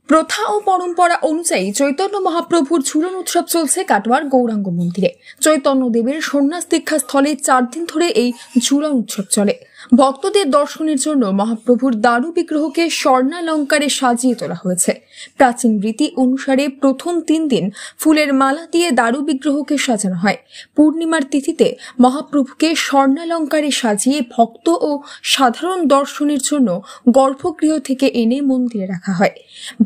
প্রথা ও পরম্পরা অনুযায়ী চৈতন্য মহাপ্রভুর ঝুলন উৎসব চলছে কাটোয়ার গৌরাঙ্গ মন্দিরে। চৈতন্য দেবের সন্ন্যাস দীক্ষা স্থলে 4 দিন ধরে এই ঝুলন উৎসব চলে। ভক্তদের দর্শনের জন্য মহাপ্রভুর দারু বিগ্রহকে স্বর্ণালঙ্কারে সাজিয়ে তোলা হয়েছে। প্রাচীন রীতি অনুসারে প্রথম 3 দিন ফুলের মালা দিয়ে দারু বিগ্রহকে সাজানো হয়। পূর্ণিমার তিথিতে মহাপ্রভুকে স্বর্ণালঙ্কারে সাজিয়ে ভক্ত ও সাধারণ দর্শনের জন্য গর্ভগৃহ থেকে এনে মন্দিরে রাখা হয়।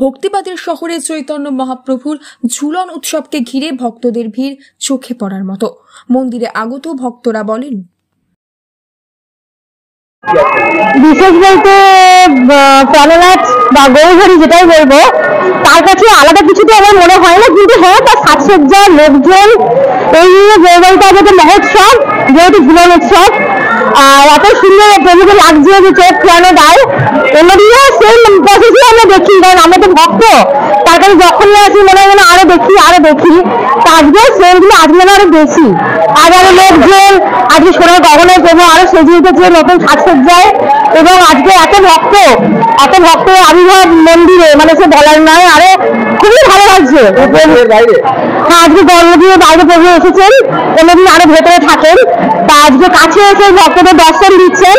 ভক্তিবাদের শহরে চৈতন্য মহাপ্রভুর ঝুলন উৎসবকে ঘিরে ভক্তদের ভিড় চোখে পড়ার মতো। মন্দিরে আগত ভক্তরা বলেন, বিশেষ বলতে প্রাণনাথ বা গৌরহরি যেটাই বলবো, তার কাছে আলাদা কিছু তো আমার মনে হয় না, কিন্তু হ্যাঁ তার সাজসজ্জা, লোকজন, এই নিয়ে গৌরবাড়িটা যেহেতু মহোৎসব, যেহেতু ঝুলন উৎসব, আর এত সুন্দর প্রভুকে লাগছে যে চোখ ফেরানো দেয়। অন্যদিকে সেই প্রসেসই আমরা দেখি, কারণ আমরা তো ভক্ত, তার কাছে যখন আছি মনে হয় আরো দেখি আজকে সেগুলো আজকে আরো বেশি, আজ আরো লোকজন, আজকে সোনার গহনায় প্রভু আরো সেজে উঠেছে নতুন সাজসজ্জায়, এবং আজকে এত ভক্ত আবির্ভাব মন্দিরে, মানে সে বলার নয়, আরো খুবই ভালো লাগছে। হ্যাঁ, আজকে গর্ভগৃহের বাইরে প্রভু এসেছেন, কোনোদিন আরো ভেতরে থাকেন, তা আজকে কাছে এসে ভক্তদের দর্শন দিচ্ছেন।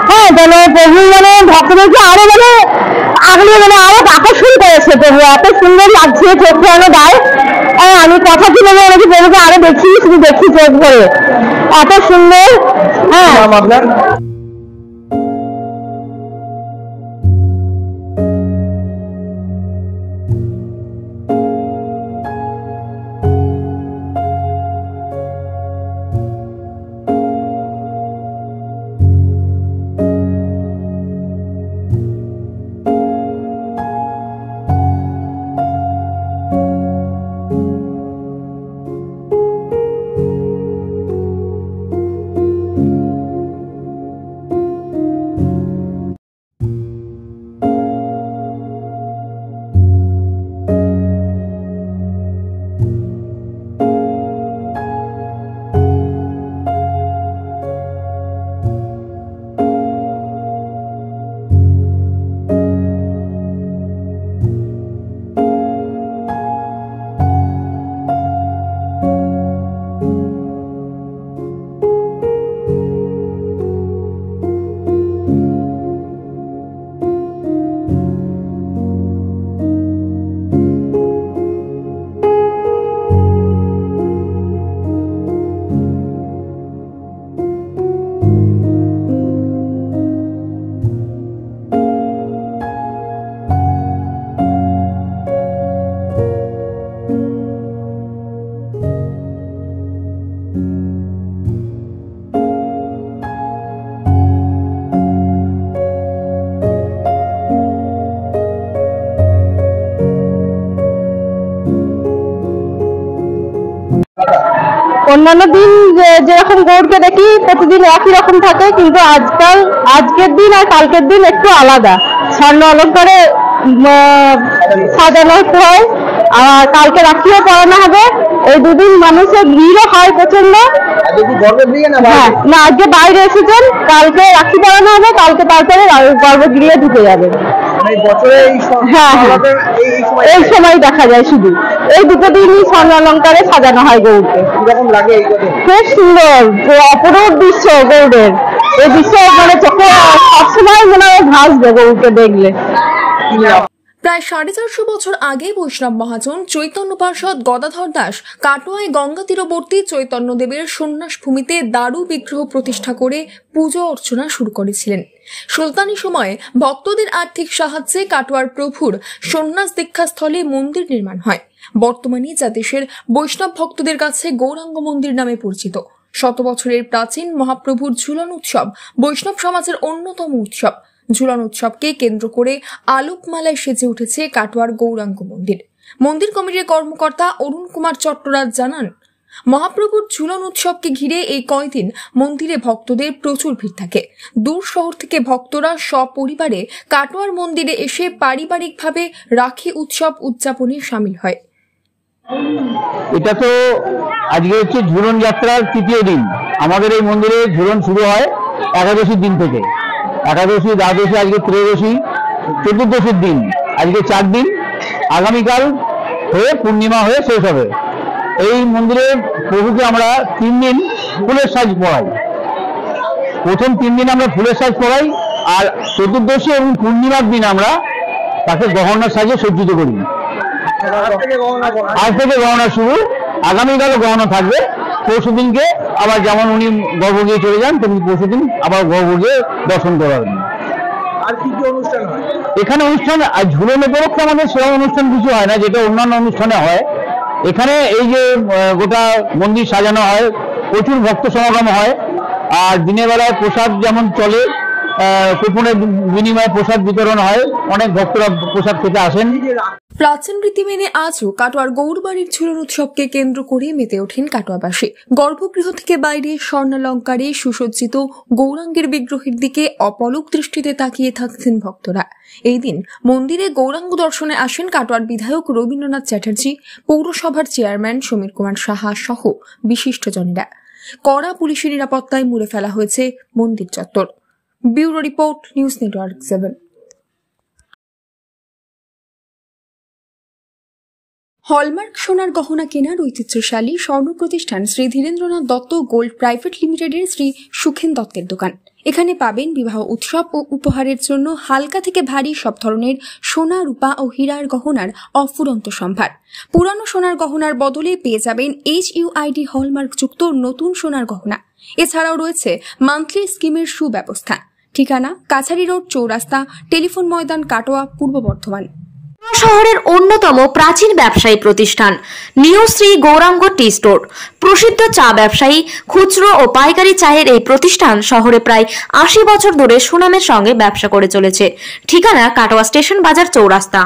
হ্যাঁ, যেন প্রভু মানে ভক্তদেরকে আরো আগলে আরো আকর্ষণ করেছে। প্রভু এত সুন্দর লাগছে, চোখ ফেরানো দেয়। আমি কথা কি বলবো, নাকি প্রভুকে আরো দেখি, শুধু দেখি চোখ ভরে, এত সুন্দর। হ্যাঁ, অন্যান্য দিন যেরকম গৌরকে দেখি প্রতিদিন একই রকম থাকে, কিন্তু আজকের দিন আর কালকের দিন একটু আলাদা। স্বর্ণ অলঙ্কারে সাজানো হয়, আর কালকে রাখিও পরানো হবে। এই দুদিন মানুষের ভিড়ও হয় প্রচন্ড। হ্যাঁ, না আজকে বাইরে এসেছেন, কালকে রাখি পরানো হবে, কালকে তারপরে গর্ভগৃহে ঢুকে যাবে। হ্যাঁ, এই সময় দেখা যায় শুধু এই দুটো দিনই স্বর্ণ অলঙ্কারে সাজানো হয় গৌরকে। খুব সুন্দর, অপরূপ দৃশ্য গৌরের। এই দৃশ্য মানে চোখে সবসময় মনে হয় ভাসবে গৌরকে দেখলে। প্রায় 450 বছর আগে বৈষ্ণব মহাজন চৈতন্য পার্ষদ গদাধর দাস কাটোয়ায় গঙ্গা তীরবর্তী চৈতন্য দেবের সন্ন্যাস ভূমিতে দারু বিগ্রহ প্রতিষ্ঠা করে পুজো অর্চনা শুরু করেছিলেন। সুলতানি সময়ে ভক্তদের আর্থিক সাহায্যে কাটোয়ার প্রভুর সন্ন্যাস দীক্ষাস্থলে মন্দির নির্মাণ হয়। বর্তমানে যা দেশের বৈষ্ণব ভক্তদের কাছে গৌরাঙ্গ মন্দির নামে পরিচিত। 100 বছরের প্রাচীন মহাপ্রভুর ঝুলন উৎসব বৈষ্ণব সমাজের অন্যতম উৎসব। ঝুলন উৎসবকে কেন্দ্র করে আলোকমালায় সেজে উঠেছে কাটোয়ার গৌরাঙ্গ মন্দির। মন্দির কমিটির কর্মকর্তা অরুণ কুমার চট্টরাজ জানান, মহাপ্রভুর ঝুলন উৎসবকে ঘিরে এই কয়দিন মন্দিরে ভক্তদের প্রচুর ভিড় থাকে। দূর শহর থেকে ভক্তরা সপরিবারে কাটোয়ার মন্দিরে এসে পারিবারিকভাবে রাখি উৎসব উদযাপনে শামিল হয়। এটা তো আজকে হচ্ছে ঝুলন যাত্রার 3য় দিন। আমাদের এই মন্দিরে ঝুলন শুরু হয় একাদশীর দিন থেকে। একাদশী, দ্বাদশী, আজকে ত্রয়োদশী, চতুর্দশীর দিন, আজকে 4 দিন। আগামীকাল হয়ে পূর্ণিমা হয়ে শেষ হবে। এই মন্দিরে প্রভুকে আমরা 3 দিন ফুলের সাজ পড়াই। প্রথম 3 দিন আমরা ফুলের সাজ পড়াই, আর চতুর্দশী এবং পূর্ণিমার দিন আমরা তাকে গহনার সাজে সজ্জিত করি। আজ থেকে গহনা শুরু, আগামীকালও গহনা থাকবে। পরশু দিনকে আবার যেমন উনি গর্ভগৃহে চলে যান, তেমনি পরশু দিন আবার গর্ভগৃহে দর্শন করাবেন। আর কি কি অনুষ্ঠান হয় এখানে? অনুষ্ঠান আর ঝুলন উপলক্ষে আমাদের সেরকম অনুষ্ঠান কিছু হয় না, যেটা অন্যান্য অনুষ্ঠানে হয়। এখানে এই যে গোটা মন্দির সাজানো হয়, প্রচুর ভক্ত সমাগম হয়। আর দিনের বেলায় প্রসাদ যেমন চলে, কুপনের বিনিময়ে প্রসাদ বিতরণ হয়, অনেক ভক্তরা প্রসাদ খেতে আসেন। প্রাচীন রীতি মেনে আজও কাটোয়ার গৌরবাড়ির ঝুলন উৎসবকে কেন্দ্র করে মেতে ওঠেন কাটোয়াবাসী। গর্ভগৃহ থেকে বাইরে স্বর্ণালঙ্কারে সুসজ্জিত গৌরাঙ্গের বিগ্রহের দিকে অপলক দৃষ্টিতে তাকিয়ে থাকছেন ভক্তরা। এই দিন মন্দিরে গৌরাঙ্গ দর্শনে আসেন কাটোয়ার বিধায়ক রবীন্দ্রনাথ চ্যাটার্জি, পৌরসভার চেয়ারম্যান সমীর কুমার সাহা সহ বিশিষ্টজনেরা। কড়া পুলিশি নিরাপত্তায় মুড়ে ফেলা হয়েছে মন্দির চত্বর। Bureau report, news network 7। Hallmark সোনার গহনা কেনার ঐতিহ্যশালী স্বর্ণ প্রতিষ্ঠান শ্রী ধীরেন্দ্রনাথ দত্ত গোল্ড প্রাইভেট লিমিটেডের শ্রী সুখেন দত্তের দোকান। এখানে পাবেন বিবাহ উৎসব ও উপহারের জন্য হালকা থেকে ভারী সব ধরনের সোনা, রূপা ও হীরার গহনার অফুরন্ত সম্ভার। পুরানো সোনার গহনার বদলে পেয়ে যাবেন HUID হলমার্ক যুক্ত নতুন সোনার গহনা। এছাড়াও রয়েছে মান্থলি স্কিমের সুব্যবস্থা। ঠিকানা কাছারি রোড, চৌরাস্তা, টেলিফোন ময়দান, কাটোয়া, পূর্ব বর্ধমান। শহরের অন্যতম প্রাচীন ব্যবসায়ী প্রতিষ্ঠান new Shri Gouranga tea store. প্রসিদ্ধ চা ব্যবসায়ী, খুচরো ও পাইকারি চায়ের এই প্রতিষ্ঠান শহরে প্রায় 80 বছর ধরে সুনামের সঙ্গে ব্যবসা করে চলেছে। ঠিকানা কাটোয়া স্টেশন বাজার, চৌরাস্তা।